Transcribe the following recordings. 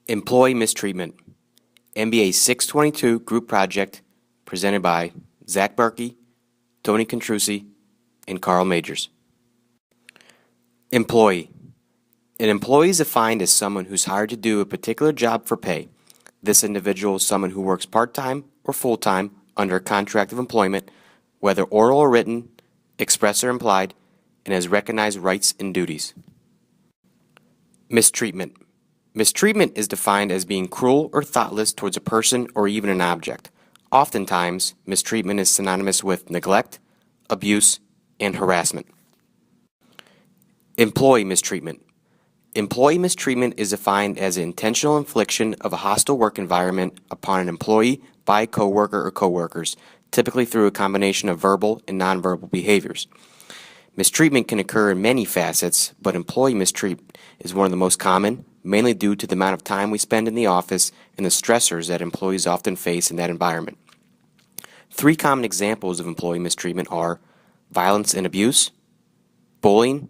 Employee Mistreatment, MBA 622 Group Project, presented by Zach Burkey, Tony CONTRUCCI, and Carl MAJORS. Employee. An employee is defined as someone who's hired to do a particular job for pay. This individual is someone who works part-time or full-time under a contract of employment, whether oral or written, express or implied, and has recognized rights and duties. Mistreatment. Mistreatment is defined as being cruel or thoughtless towards a person or even an object. Oftentimes, mistreatment is synonymous with neglect, abuse, and harassment. Employee mistreatment. Employee mistreatment is defined as an intentional infliction of a hostile work environment upon an employee by a coworker or coworkers, typically through a combination of verbal and nonverbal behaviors. Mistreatment can occur in many facets, but employee mistreatment is one of the most common, mainly due to the amount of time we spend in the office and the stressors that employees often face in that environment. Three common examples of employee mistreatment are violence and abuse, bullying,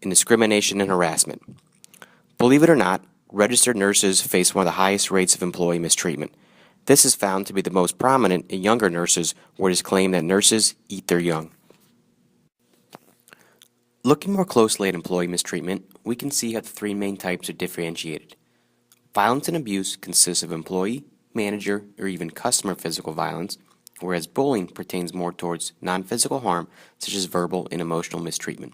and discrimination and harassment. Believe it or not, registered nurses face one of the highest rates of employee mistreatment. This is found to be the most prominent in younger nurses, where it is claimed that nurses eat their young. Looking more closely at employee mistreatment, we can see how the three main types are differentiated. Violence and abuse consists of employee, manager, or even customer physical violence, whereas bullying pertains more towards non-physical harm, such as verbal and emotional mistreatment.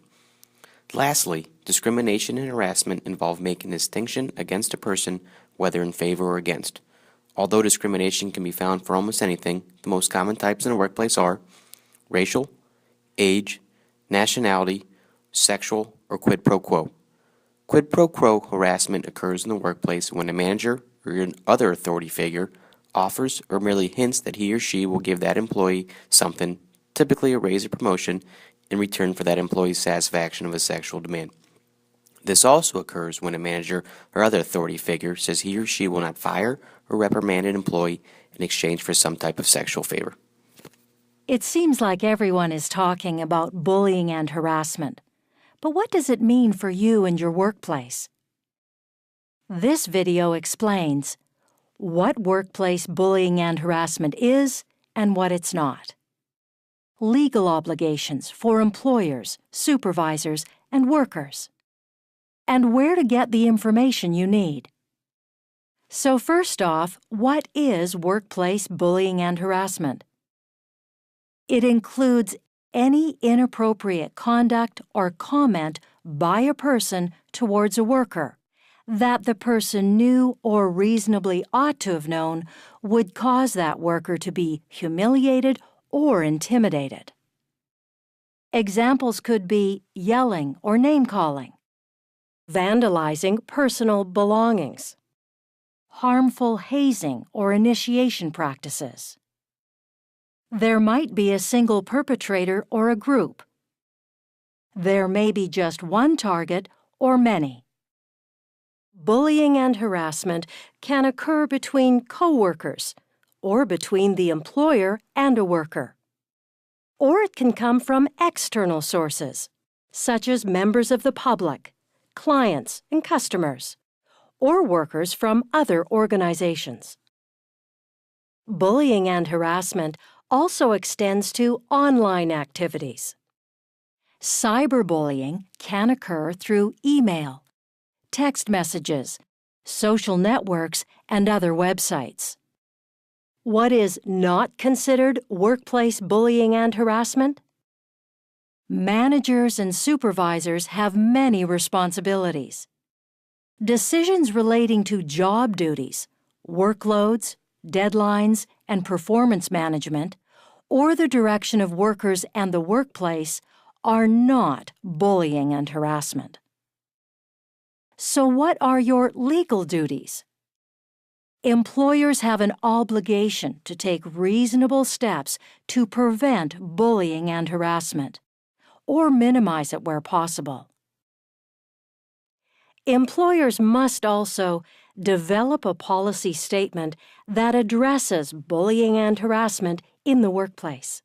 Lastly, discrimination and harassment involve making a distinction against a person, whether in favor or against. Although discrimination can be found for almost anything, the most common types in the workplace are racial, age, nationality, sexual, or quid pro quo. Quid pro quo harassment occurs in the workplace when a manager or an other authority figure offers or merely hints that he or she will give that employee something, typically a raise or promotion, in return for that employee's satisfaction of a sexual demand. This also occurs when a manager or other authority figure says he or she will not fire or reprimand an employee in exchange for some type of sexual favor. It seems like everyone is talking about bullying and harassment. But what does it mean for you and your workplace? This video explains what workplace bullying and harassment is and what it's not. Legal obligations for employers, supervisors, and workers. And where to get the information you need. So first off, what is workplace bullying and harassment? It includes any inappropriate conduct or comment by a person towards a worker that the person knew or reasonably ought to have known would cause that worker to be humiliated or intimidated. Examples could be yelling or name-calling, vandalizing personal belongings, harmful hazing or initiation practices. There might be a single perpetrator or a group. There may be just one target or many. Bullying and harassment can occur between coworkers or between the employer and a worker. Or it can come from external sources, such as members of the public, clients and customers, or workers from other organizations. Bullying and harassment also extends to online activities. Cyberbullying can occur through email, text messages, social networks, and other websites. What is not considered workplace bullying and harassment? Managers and supervisors have many responsibilities. Decisions relating to job duties, workloads, deadlines, and performance management, or the direction of workers and the workplace are not bullying and harassment. So what are your legal duties? Employers have an obligation to take reasonable steps to prevent bullying and harassment, or minimize it where possible. Employers must also develop a policy statement that addresses bullying and harassment in the workplace.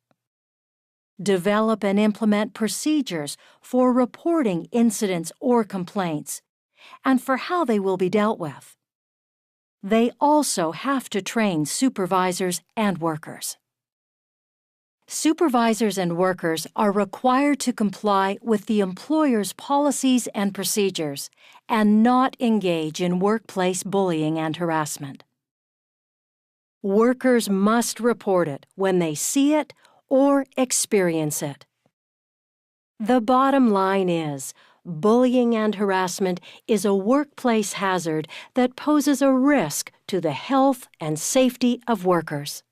Develop and implement procedures for reporting incidents or complaints, and for how they will be dealt with. they also have to train supervisors and workers. Supervisors and workers are required to comply with the employer's policies and procedures and not engage in workplace bullying and harassment. Workers must report it when they see it or experience it. The bottom line is, bullying and harassment is a workplace hazard that poses a risk to the health and safety of workers.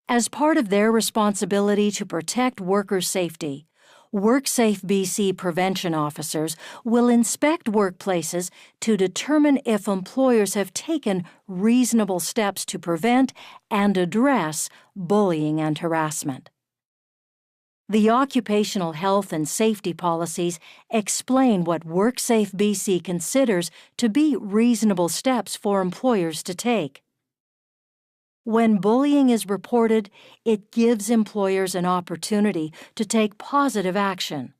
As part of their responsibility to protect workers' safety, WorkSafe BC prevention officers will inspect workplaces to determine if employers have taken reasonable steps to prevent and address bullying and harassment. The occupational health and safety policies explain what WorkSafe BC considers to be reasonable steps for employers to take. When bullying is reported, it gives employers an opportunity to take positive action.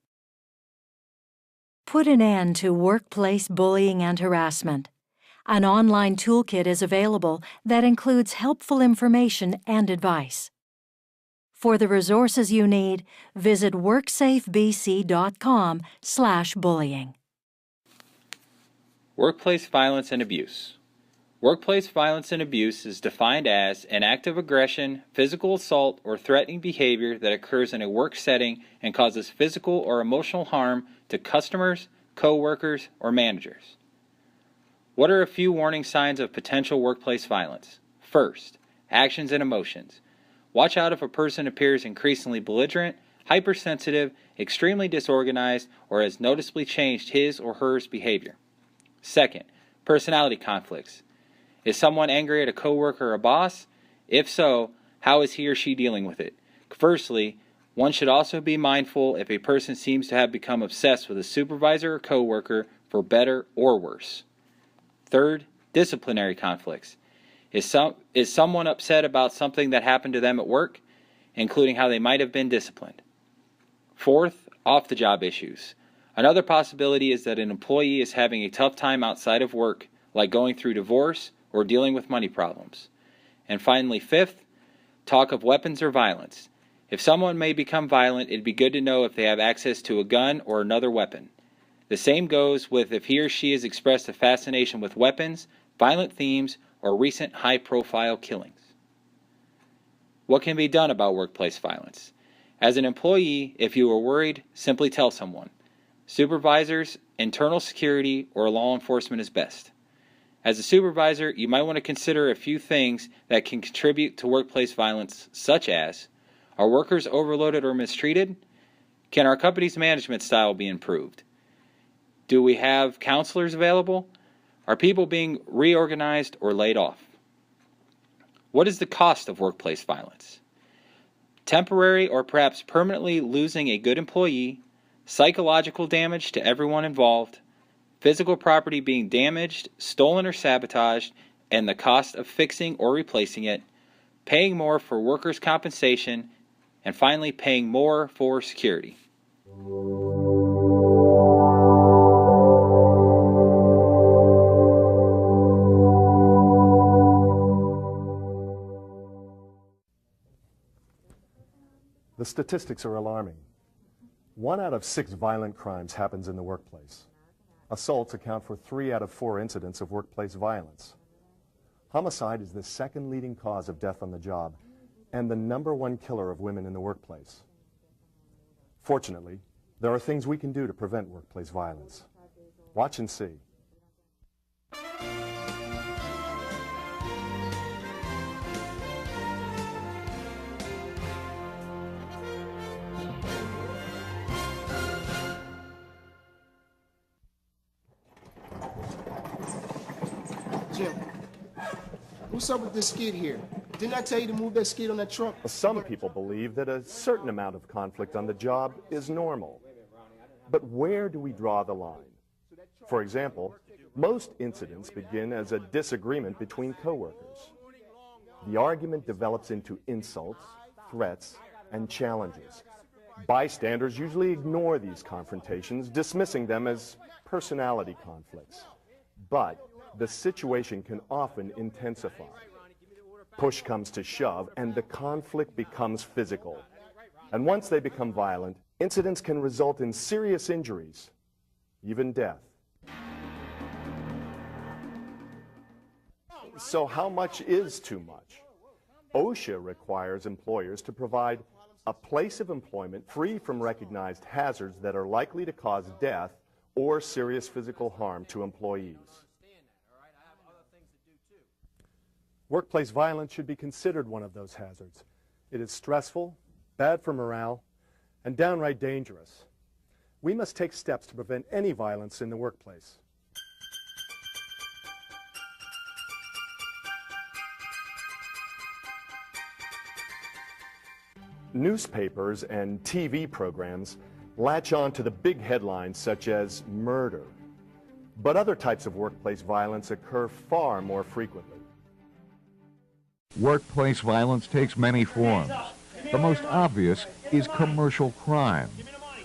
Put an end to workplace bullying and harassment. An online toolkit is available that includes helpful information and advice. For the resources you need, visit worksafebc.com/bullying. Workplace violence and abuse. Workplace violence and abuse is defined as an act of aggression, physical assault, or threatening behavior that occurs in a work setting and causes physical or emotional harm to customers, co-workers, or managers. What are a few warning signs of potential workplace violence? First, actions and emotions. Watch out if a person appears increasingly belligerent, hypersensitive, extremely disorganized, or has noticeably changed his or her behavior. Second, personality conflicts. Is someone angry at a coworker or a boss? If so, how is he or she dealing with it? Firstly, one should also be mindful if a person seems to have become obsessed with a supervisor or coworker for better or worse. Third, disciplinary conflicts. Is someone upset about something that happened to them at work, including how they might have been disciplined? Fourth, off-the-job issues. Another possibility is that an employee is having a tough time outside of work, like going through divorce or dealing with money problems. And finally, fifth, talk of weapons or violence. If someone may become violent, it'd be good to know if they have access to a gun or another weapon. The same goes with if he or she has expressed a fascination with weapons, violent themes, or recent high-profile killings. What can be done about workplace violence? As an employee, if you are worried, simply tell someone. Supervisors, internal security, or law enforcement is best. As a supervisor, you might want to consider a few things that can contribute to workplace violence, such as, are workers overloaded or mistreated? Can our company's management style be improved? Do we have counselors available? Are people being reorganized or laid off? What is the cost of workplace violence? Temporary or perhaps permanently losing a good employee, psychological damage to everyone involved, physical property being damaged, stolen, or sabotaged, and the cost of fixing or replacing it, paying more for workers' compensation, and finally paying more for security. The statistics are alarming. 1 out of 6 violent crimes happens in the workplace. Assaults account for 3 out of 4 incidents of workplace violence. Homicide is the second leading cause of death on the job and the #1 killer of women in the workplace. Fortunately, there are things we can do to prevent workplace violence. Watch and see. Jim, what's up with this skid here? Didn't I tell you to move that skid on that truck? Some people believe that a certain amount of conflict on the job is normal. But where do we draw the line? For example, most incidents begin as a disagreement between coworkers. The argument develops into insults, threats, and challenges. Bystanders usually ignore these confrontations, dismissing them as personality conflicts. But the situation can often intensify. Push comes to shove, and the conflict becomes physical. And once they become violent, incidents can result in serious injuries, even death. So how much is too much? OSHA requires employers to provide a place of employment free from recognized hazards that are likely to cause death or serious physical harm to employees. Workplace violence should be considered one of those hazards. It is stressful, bad for morale, and downright dangerous. We must take steps to prevent any violence in the workplace. Newspapers and TV programs latch on to the big headlines such as murder. But other types of workplace violence occur far more frequently. Workplace violence takes many forms. The most obvious is commercial crime.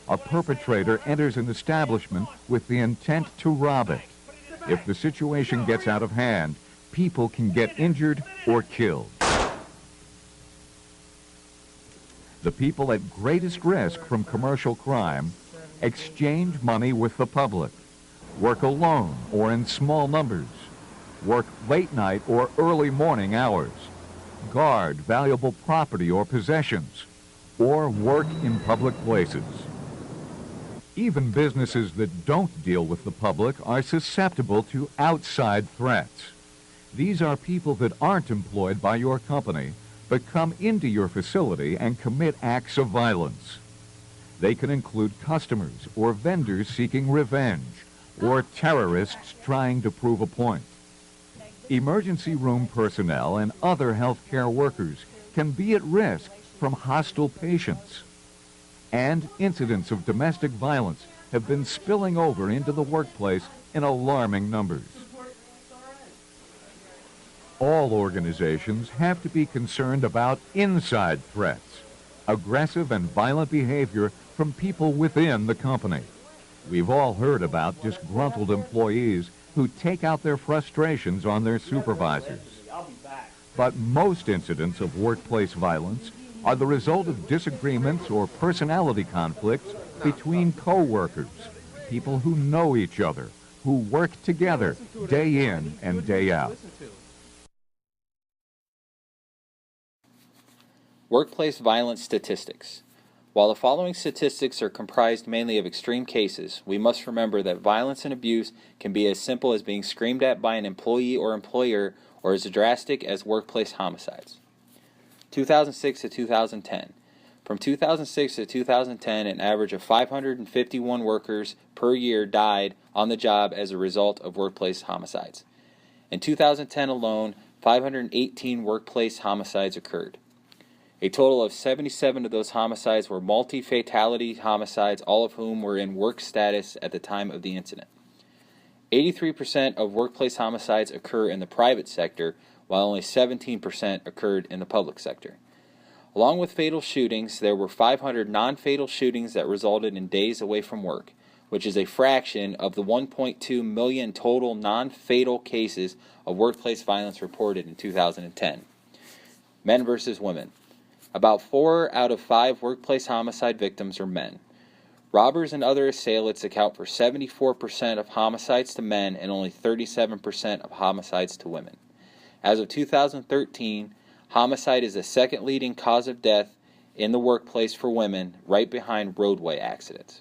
A perpetrator enters an establishment with the intent to rob it. If the situation gets out of hand, people can get injured or killed. The people at greatest risk from commercial crime exchange money with the public, work alone or in small numbers, work late night or early morning hours, guard valuable property or possessions, or work in public places. Even businesses that don't deal with the public are susceptible to outside threats. These are people that aren't employed by your company, but come into your facility and commit acts of violence. They can include customers or vendors seeking revenge, or terrorists trying to prove a point. Emergency room personnel and other healthcare workers can be at risk from hostile patients. And incidents of domestic violence have been spilling over into the workplace in alarming numbers. All organizations have to be concerned about inside threats, aggressive and violent behavior from people within the company. We've all heard about disgruntled employees who take out their frustrations on their supervisors. But most incidents of workplace violence are the result of disagreements or personality conflicts between co-workers, people who know each other, who work together day in and day out. Workplace violence statistics. While the following statistics are comprised mainly of extreme cases, we must remember that violence and abuse can be as simple as being screamed at by an employee or employer, or as drastic as workplace homicides. 2006 to 2010. From 2006 to 2010, an average of 551 workers per year died on the job as a result of workplace homicides. In 2010 alone, 518 workplace homicides occurred. A total of 77 of those homicides were multi-fatality homicides, all of whom were in work status at the time of the incident. 83% of workplace homicides occur in the private sector, while only 17% occurred in the public sector. Along with fatal shootings, there were 500 non-fatal shootings that resulted in days away from work, which is a fraction of the 1.2 million total non-fatal cases of workplace violence reported in 2010. Men versus women. About 4 out of 5 workplace homicide victims are men. Robbers and other assailants account for 74% of homicides to men and only 37% of homicides to women. As of 2013, homicide is the second leading cause of death in the workplace for women, right behind roadway accidents.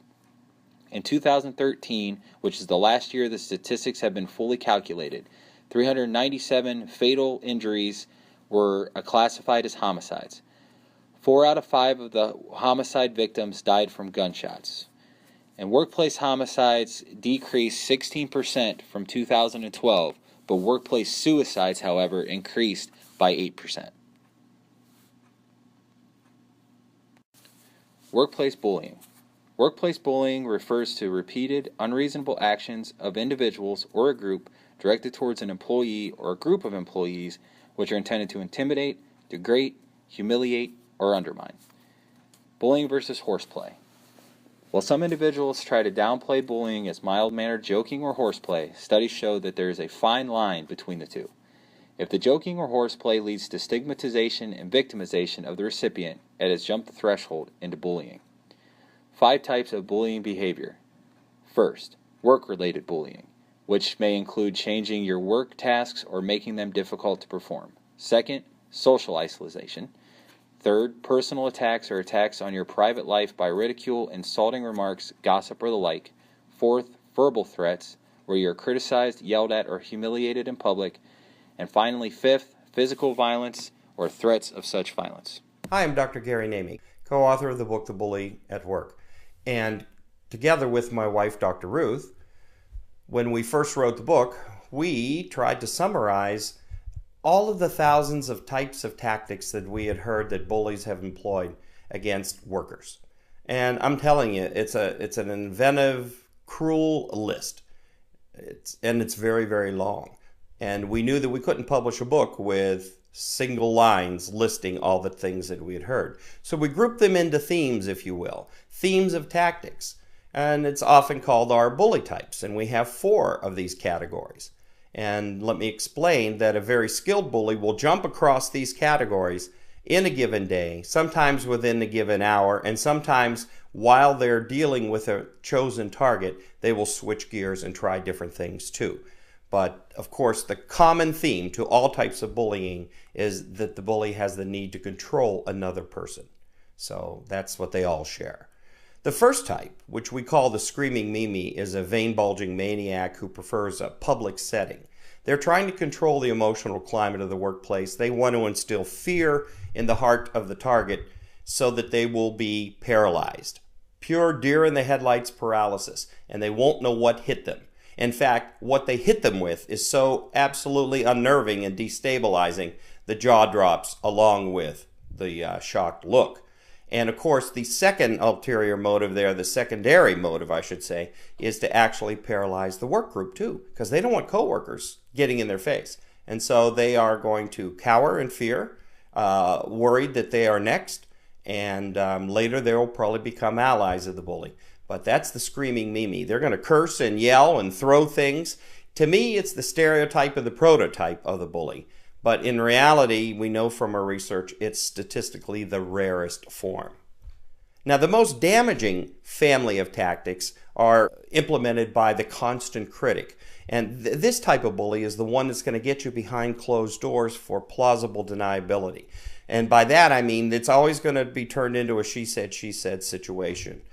In 2013, which is the last year the statistics have been fully calculated, 397 fatal injuries were classified as homicides. 4 out of 5 of the homicide victims died from gunshots. And workplace homicides decreased 16% from 2012, but workplace suicides, however, increased by 8%. Workplace bullying. Workplace bullying refers to repeated, unreasonable actions of individuals or a group directed towards an employee or a group of employees which are intended to intimidate, degrade, humiliate, or undermine. Bullying versus horseplay. While some individuals try to downplay bullying as mild-mannered joking or horseplay, studies show that there is a fine line between the two. If the joking or horseplay leads to stigmatization and victimization of the recipient, it has jumped the threshold into bullying. 5 types of bullying behavior. First, work-related bullying, which may include changing your work tasks or making them difficult to perform. Second, social isolation. Third, personal attacks or attacks on your private life by ridicule, insulting remarks, gossip, or the like. Fourth, verbal threats, where you are criticized, yelled at, or humiliated in public. And finally, fifth, physical violence or threats of such violence. Hi, I'm Dr. Gary Namey, co-author of the book The Bully at Work. And together with my wife, Dr. Ruth, when we first wrote the book, we tried to summarize all of the thousands of types of tactics that we had heard that bullies have employed against workers. And I'm telling you, it's an inventive, cruel list. It's very, very long. And we knew that we couldn't publish a book with single lines listing all the things that we had heard. So we grouped them into themes, if you will, themes of tactics. And it's often called our bully types. And we have 4 of these categories. And let me explain that a very skilled bully will jump across these categories in a given day, sometimes within a given hour, and sometimes while they're dealing with a chosen target, they will switch gears and try different things too. But of course, the common theme to all types of bullying is that the bully has the need to control another person. So that's what they all share. The first type, which we call the screaming Mimi, is a vein-bulging maniac who prefers a public setting. They're trying to control the emotional climate of the workplace. They want to instill fear in the heart of the target so that they will be paralyzed. Pure deer in the headlights paralysis, and they won't know what hit them. In fact, what they hit them with is so absolutely unnerving and destabilizing, the jaw drops along with the shocked look. And of course, the second ulterior motive there, the secondary motive, I should say, is to actually paralyze the work group too, because they don't want coworkers getting in their face. And so they are going to cower in fear, worried that they are next, and later they will probably become allies of the bully. But that's the screaming Mimi. They're going to curse and yell and throw things. To me, it's the stereotype of the prototype of the bully. But in reality, we know from our research, it's statistically the rarest form. Now, the most damaging family of tactics are implemented by the constant critic. And this type of bully is the one that's going to get you behind closed doors for plausible deniability. And by that, I mean it's always going to be turned into a she said situation.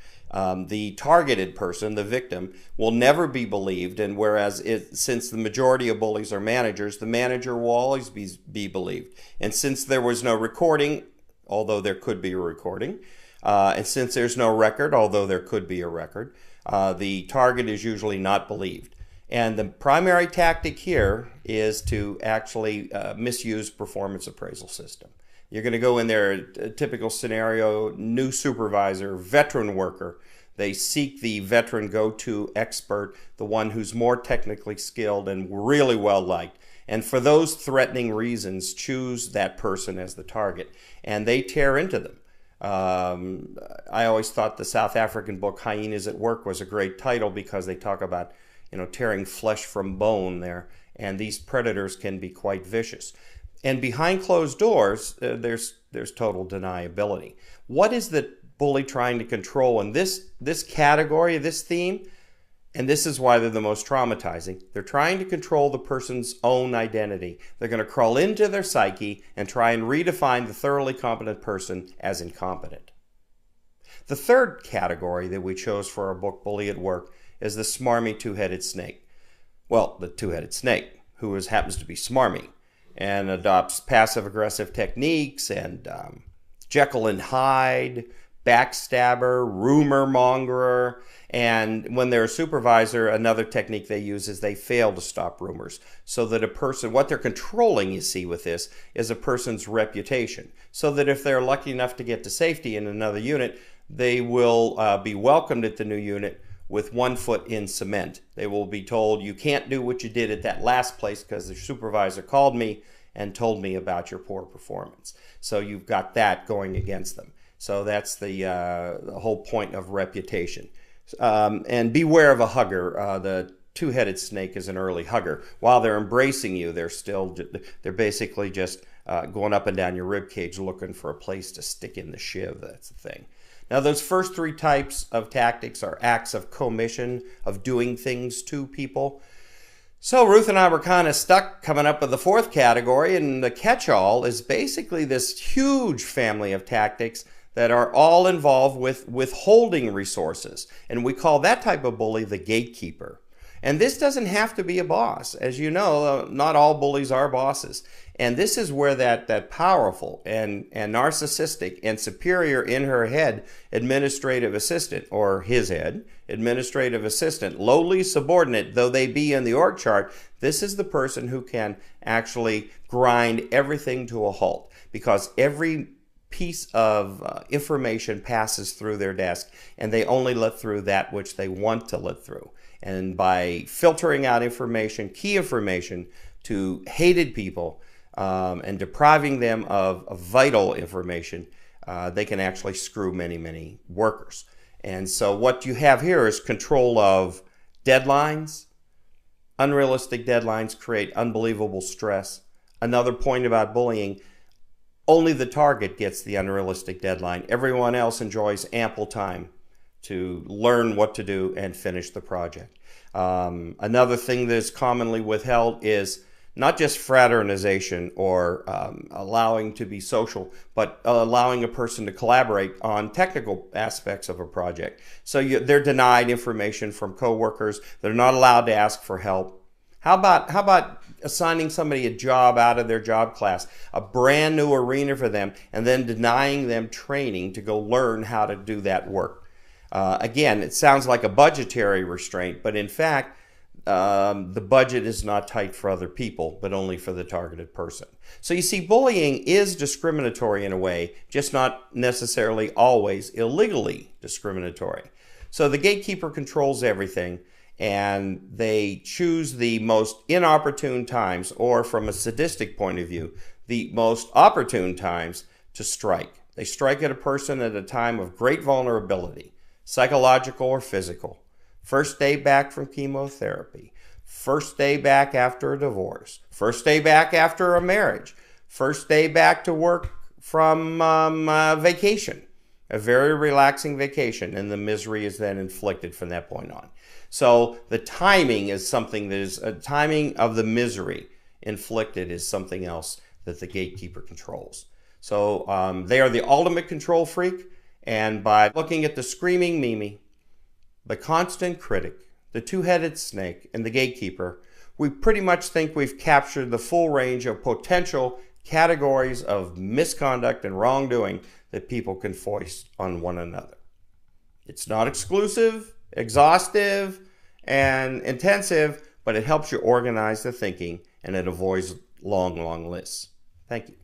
The targeted person, the victim, will never be believed, and whereas since the majority of bullies are managers, the manager will always be believed. And since there was no recording, although there could be a recording, and since there's no record, although there could be a record, the target is usually not believed. And the primary tactic here is to actually misuse performance appraisal system. You're going to go in there, a typical scenario, new supervisor, veteran worker. They seek the veteran go-to expert, the one who's more technically skilled and really well liked. And for those threatening reasons, choose that person as the target. And they tear into them. I always thought the South African book Hyenas at Work was a great title because they talk about, tearing flesh from bone there. And these predators can be quite vicious. And behind closed doors, there's total deniability. What is the bully trying to control in this category, this theme? And this is why they're the most traumatizing. They're trying to control the person's own identity. They're going to crawl into their psyche and try and redefine the thoroughly competent person as incompetent. The third category that we chose for our book, Bully at Work, is the smarmy two-headed snake. Well, the two-headed snake, who happens to be smarmy and adopts passive-aggressive techniques and Jekyll and Hyde, backstabber, rumor mongerer, and when they're a supervisor, another technique they use is they fail to stop rumors. So that a person, what they're controlling, you see, with this, is a person's reputation. So that if they're lucky enough to get to safety in another unit, they will be welcomed at the new unit with one foot in cement. They will be told, you can't do what you did at that last place because the supervisor called me and told me about your poor performance. So you've got that going against them. So that's the whole point of reputation. And beware of a hugger. The two-headed snake is an early hugger. While they're embracing you, they're basically just going up and down your rib cage looking for a place to stick in the shiv. That's the thing. Now, those first three types of tactics are acts of commission, of doing things to people. So Ruth and I were kind of stuck coming up with the fourth category, and the catch-all is basically this huge family of tactics that are all involved with withholding resources. And we call that type of bully the gatekeeper. And this doesn't have to be a boss. As you know, not all bullies are bosses. And this is where that powerful and narcissistic and superior in her head administrative assistant, or his head administrative assistant, lowly subordinate though they be in the org chart, this is the person who can actually grind everything to a halt, because every piece of information passes through their desk and they only let through that which they want to let through. And by filtering out information, key information, to hated people and depriving them of vital information, they can actually screw many, many workers. And so what you have here is control of deadlines. Unrealistic deadlines create unbelievable stress. Another point about bullying: only the target gets the unrealistic deadline. Everyone else enjoys ample time to learn what to do and finish the project. Another thing that is commonly withheld is not just fraternization or allowing to be social, but allowing a person to collaborate on technical aspects of a project. So they're denied information from coworkers. They're not allowed to ask for help. How about assigning somebody a job out of their job class, a brand new arena for them, and then denying them training to go learn how to do that work? Again, it sounds like a budgetary restraint, but in fact, the budget is not tight for other people, but only for the targeted person. So you see, bullying is discriminatory in a way, just not necessarily always illegally discriminatory. So the gatekeeper controls everything, and they choose the most inopportune times, or from a sadistic point of view, the most opportune times to strike. They strike at a person at a time of great vulnerability, psychological or physical. First day back from chemotherapy, first day back after a divorce, first day back after a marriage, first day back to work from vacation, a very relaxing vacation, and the misery is then inflicted from that point on. So the timing is something that is, timing of the misery inflicted is something else that the gatekeeper controls. So they are the ultimate control freak, and by looking at the screaming Mimi, the constant critic, the two-headed snake, and the gatekeeper, we pretty much think we've captured the full range of potential categories of misconduct and wrongdoing that people can foist on one another. It's not exclusive, exhaustive, and intensive, but it helps you organize the thinking, and it avoids long, long lists. Thank you.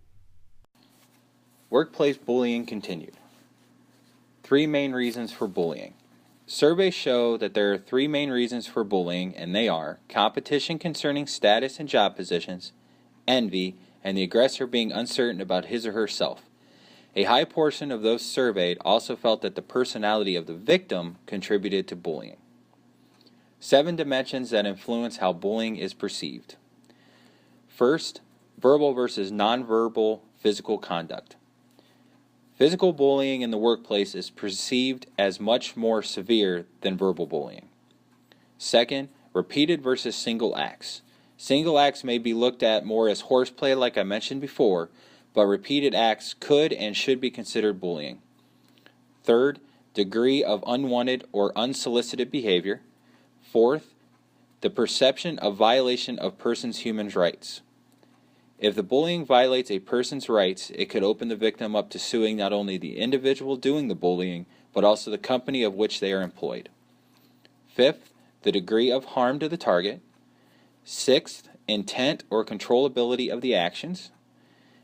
Workplace bullying continued. 3 main reasons for bullying. Surveys show that there are 3 main reasons for bullying, and they are competition concerning status and job positions, envy, and the aggressor being uncertain about his or herself. A high portion of those surveyed also felt that the personality of the victim contributed to bullying. 7 dimensions that influence how bullying is perceived. First, verbal versus nonverbal physical conduct. Physical bullying in the workplace is perceived as much more severe than verbal bullying. Second, repeated versus single acts. Single acts may be looked at more as horseplay, like I mentioned before, but repeated acts could and should be considered bullying. Third, degree of unwanted or unsolicited behavior. Fourth, the perception of violation of person's human rights. If the bullying violates a person's rights, it could open the victim up to suing not only the individual doing the bullying, but also the company of which they are employed. Fifth, the degree of harm to the target. Sixth, intent or controllability of the actions.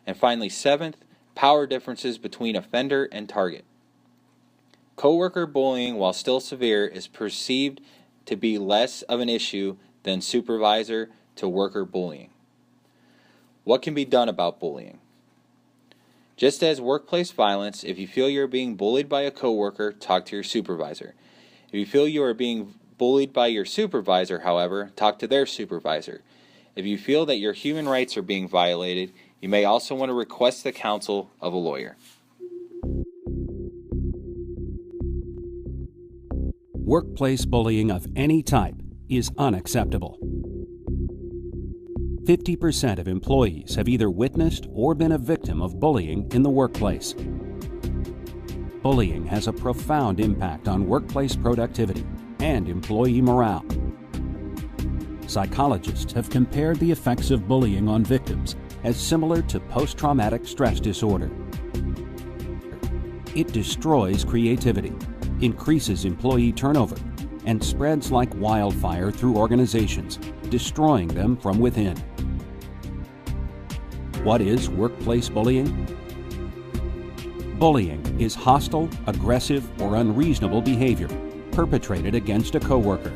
And finally, 7th, power differences between offender and target. Coworker bullying, while still severe, is perceived to be less of an issue than supervisor to worker bullying. What can be done about bullying? Just as workplace violence, if you feel you're being bullied by a coworker, talk to your supervisor. If you feel you are being bullied by your supervisor, however, talk to their supervisor. If you feel that your human rights are being violated, you may also want to request the counsel of a lawyer. Workplace bullying of any type is unacceptable. 50% of employees have either witnessed or been a victim of bullying in the workplace. Bullying has a profound impact on workplace productivity and employee morale. Psychologists have compared the effects of bullying on victims as similar to post-traumatic stress disorder. It destroys creativity, increases employee turnover, and spreads like wildfire through organizations, destroying them from within. What is workplace bullying? Bullying is hostile, aggressive, or unreasonable behavior perpetrated against a coworker.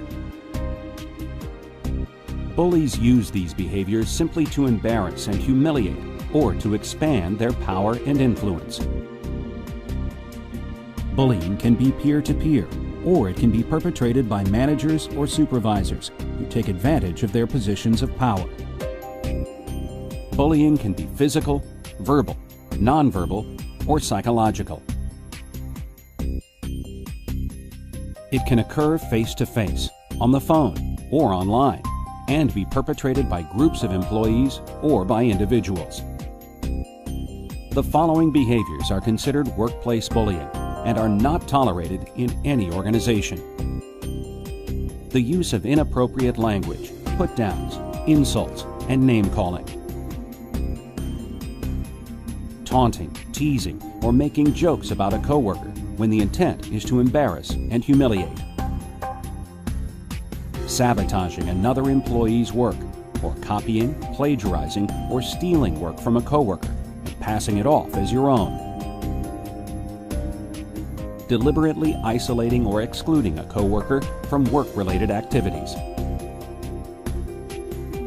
Bullies use these behaviors simply to embarrass and humiliate or to expand their power and influence. Bullying can be peer-to-peer, or it can be perpetrated by managers or supervisors who take advantage of their positions of power. Bullying can be physical, verbal, nonverbal, or psychological. It can occur face-to-face, on the phone, or online, and be perpetrated by groups of employees or by individuals. The following behaviors are considered workplace bullying and are not tolerated in any organization. The use of inappropriate language, put-downs, insults, and name-calling. Taunting, teasing, or making jokes about a coworker when the intent is to embarrass and humiliate. Sabotaging another employee's work, or copying, plagiarizing, or stealing work from a coworker and passing it off as your own. Deliberately isolating or excluding a coworker from work-related activities.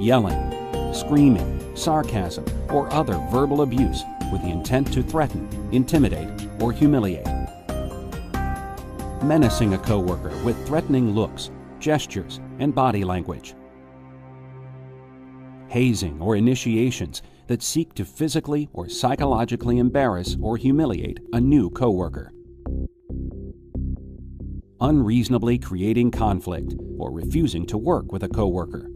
Yelling, screaming, sarcasm, or other verbal abuse with the intent to threaten, intimidate, or humiliate. Menacing a coworker with threatening looks, gestures, and body language. Hazing or initiations that seek to physically or psychologically embarrass or humiliate a new coworker. Unreasonably creating conflict or refusing to work with a coworker.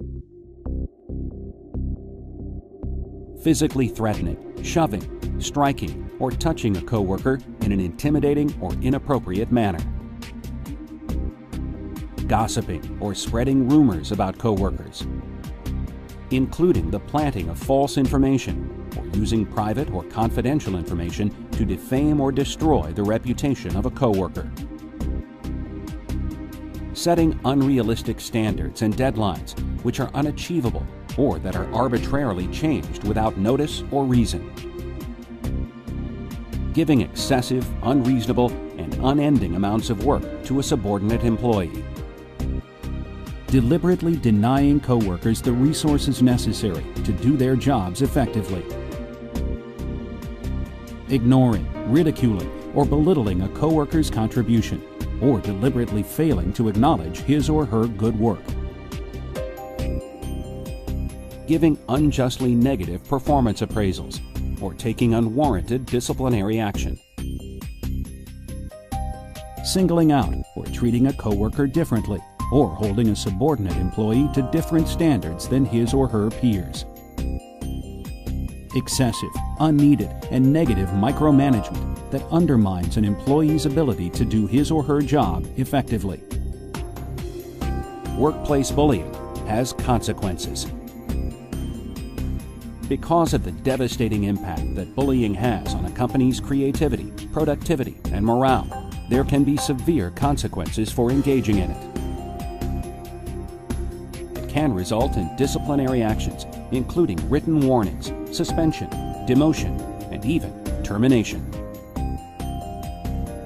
Physically threatening, shoving, striking, or touching a coworker in an intimidating or inappropriate manner. Gossiping or spreading rumors about coworkers, including the planting of false information or using private or confidential information to defame or destroy the reputation of a coworker. Setting unrealistic standards and deadlines which are unachievable or that are arbitrarily changed without notice or reason. Giving excessive, unreasonable, and unending amounts of work to a subordinate employee. Deliberately denying coworkers the resources necessary to do their jobs effectively. Ignoring, ridiculing, or belittling a coworker's contribution, or deliberately failing to acknowledge his or her good work. Giving unjustly negative performance appraisals, or taking unwarranted disciplinary action. Singling out or treating a coworker differently, or holding a subordinate employee to different standards than his or her peers. Excessive, unneeded, and negative micromanagement that undermines an employee's ability to do his or her job effectively. Workplace bullying has consequences. Because of the devastating impact that bullying has on a company's creativity, productivity, and morale, there can be severe consequences for engaging in it. It can result in disciplinary actions, including written warnings, suspension, demotion, and even termination.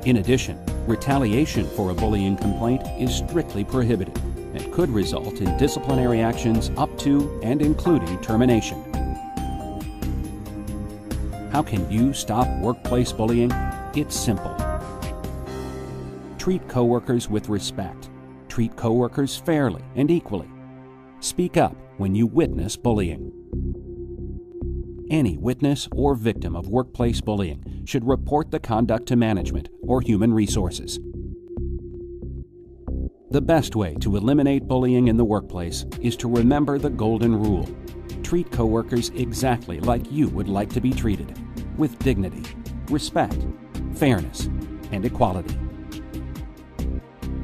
In addition, retaliation for a bullying complaint is strictly prohibited and could result in disciplinary actions up to and including termination. How can you stop workplace bullying? It's simple. Treat coworkers with respect. Treat coworkers fairly and equally. Speak up when you witness bullying. Any witness or victim of workplace bullying should report the conduct to management or human resources. The best way to eliminate bullying in the workplace is to remember the golden rule. Treat coworkers exactly like you would like to be treated, with dignity, respect, fairness, and equality.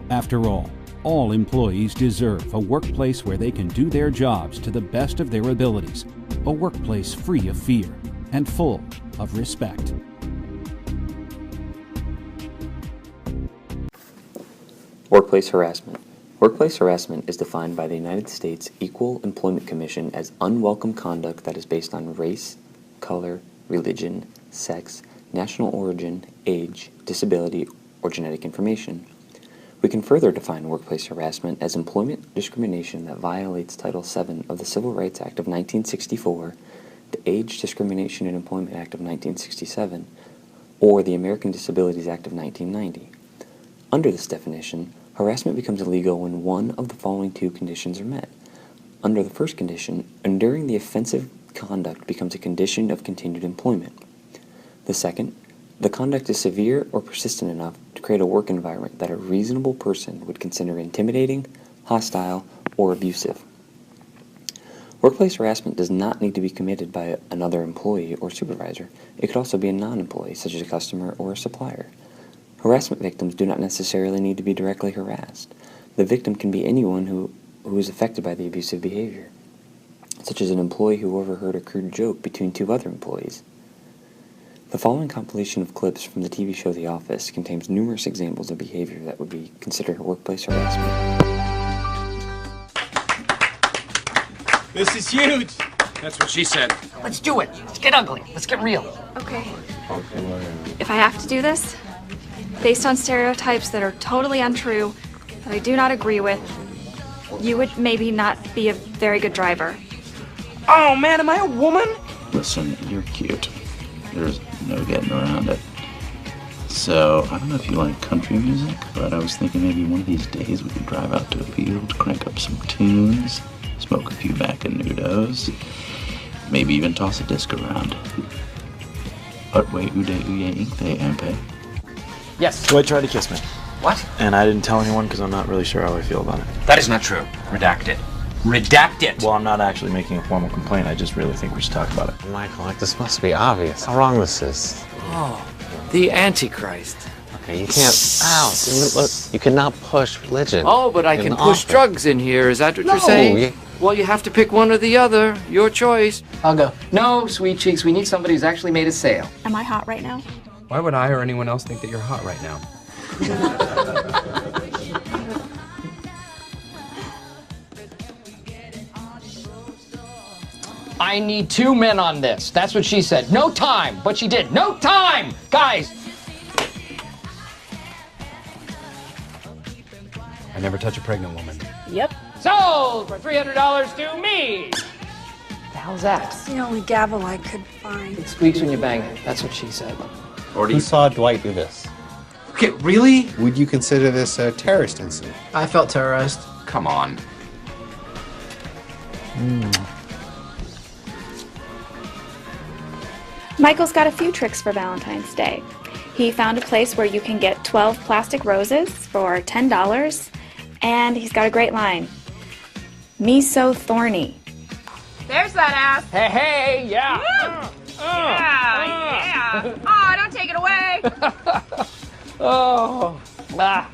After all employees deserve a workplace where they can do their jobs to the best of their abilities, a workplace free of fear and full of respect. Workplace harassment. Workplace harassment is defined by the United States Equal Employment Commission as unwelcome conduct that is based on race, color, religion, sex, national origin, age, disability, or genetic information. We can further define workplace harassment as employment discrimination that violates Title VII of the Civil Rights Act of 1964, the Age Discrimination in Employment Act of 1967, or the American Disabilities Act of 1990. Under this definition, harassment becomes illegal when one of the following two conditions are met. Under the first condition, enduring the offensive conduct becomes a condition of continued employment. The second, the conduct is severe or persistent enough to create a work environment that a reasonable person would consider intimidating, hostile, or abusive. Workplace harassment does not need to be committed by another employee or supervisor. It could also be a non-employee, such as a customer or a supplier. Harassment victims do not necessarily need to be directly harassed. The victim can be anyone who is affected by the abusive behavior, such as an employee who overheard a crude joke between two other employees. The following compilation of clips from the TV show The Office contains numerous examples of behavior that would be considered workplace harassment. This is huge! That's what she said. Let's do it. Let's get ugly. Let's get real. Okay. If I have to do this, based on stereotypes that are totally untrue, that I do not agree with, you would maybe not be a very good driver. Oh man, am I a woman? Listen, you're cute. There's no getting around it. So, I don't know if you like country music, but I was thinking maybe one of these days we could drive out to a field, crank up some tunes, smoke a few Macanudos, maybe even toss a disc around. But wait, ude, uye, inkte, ampe. Yes. Dwight tried to kiss me. What? And I didn't tell anyone because I'm not really sure how I feel about it. That is not true. Redact it. Redact it! Well, I'm not actually making a formal complaint. I just really think we should talk about it. Michael, like, this must be obvious how wrong this is. Oh, the Antichrist. Okay, you can't. Ow! Look, you cannot push religion. Oh, but I can push drugs in here. Is that what you're saying? Well, you have to pick one or the other. Your choice. I'll go. No, sweet cheeks. We need somebody who's actually made a sale. Am I hot right now? Why would I or anyone else think that you're hot right now? I need 2 men on this. That's what she said. No time. But she did. No time! Guys! I never touch a pregnant woman. Yep. Sold for $300 to me! The hell's that? It's the only gavel I could find. It squeaks when you bang it. That's what she said. Who saw Dwight do this? Okay, really? Would you consider this a terrorist incident? I felt terrorized. Come on. Michael's got a few tricks for Valentine's Day. He found a place where you can get 12 plastic roses for $10, and he's got a great line. Me so thorny. There's that ass. Hey, hey, yeah. Yeah. Oh, don't take it away. Oh. Ah.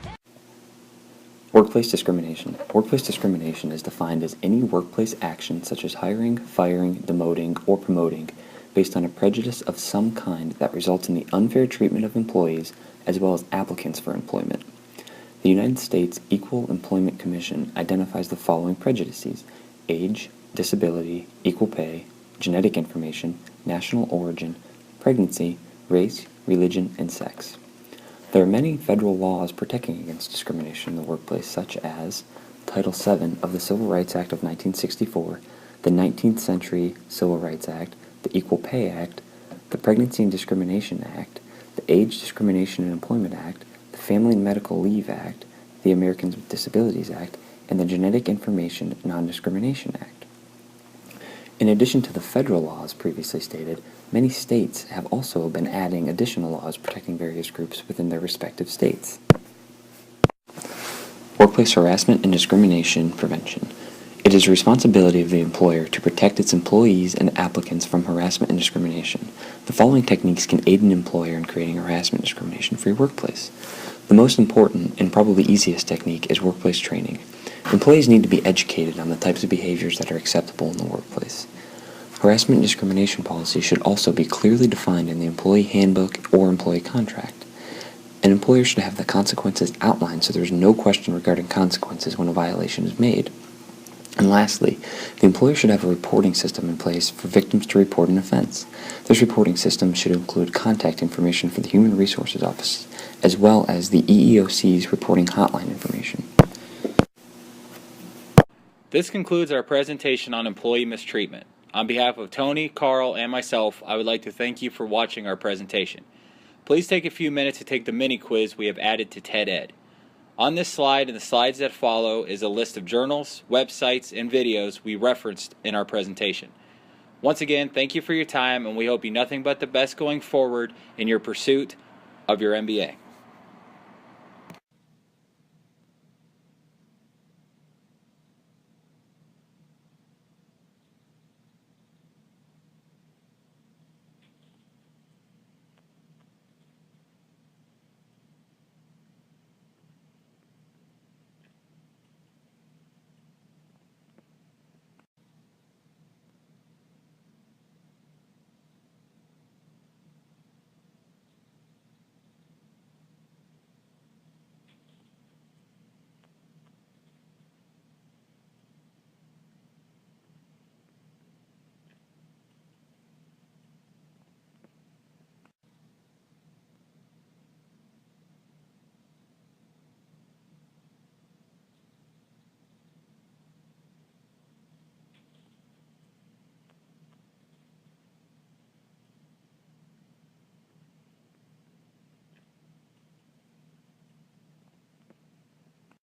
Workplace discrimination. Workplace discrimination is defined as any workplace action such as hiring, firing, demoting, or promoting based on a prejudice of some kind that results in the unfair treatment of employees as well as applicants for employment. The United States Equal Employment Commission identifies the following prejudices: age, disability, equal pay, genetic information, national origin, pregnancy, race, religion, and sex. There are many federal laws protecting against discrimination in the workplace, such as Title VII of the Civil Rights Act of 1964, the 19th Century Civil Rights Act, the Equal Pay Act, the Pregnancy and Discrimination Act, the Age Discrimination and Employment Act, the Family and Medical Leave Act, the Americans with Disabilities Act, and the Genetic Information Non-Discrimination Act. In addition to the federal laws previously stated, many states have also been adding additional laws protecting various groups within their respective states. Workplace harassment and discrimination prevention. It is the responsibility of the employer to protect its employees and applicants from harassment and discrimination. The following techniques can aid an employer in creating a harassment and discrimination-free workplace. The most important and probably easiest technique is workplace training. Employees need to be educated on the types of behaviors that are acceptable in the workplace. Harassment and discrimination policy should also be clearly defined in the employee handbook or employee contract. An employer should have the consequences outlined so there is no question regarding consequences when a violation is made. And lastly, the employer should have a reporting system in place for victims to report an offense. This reporting system should include contact information for the Human Resources Office, as well as the EEOC's reporting hotline information. This concludes our presentation on employee mistreatment. On behalf of Tony, Carl, and myself, I would like to thank you for watching our presentation. Please take a few minutes to take the mini quiz we have added to TED Ed. On this slide and the slides that follow is a list of journals, websites, and videos we referenced in our presentation. Once again, thank you for your time, and we hope you nothing but the best going forward in your pursuit of your MBA.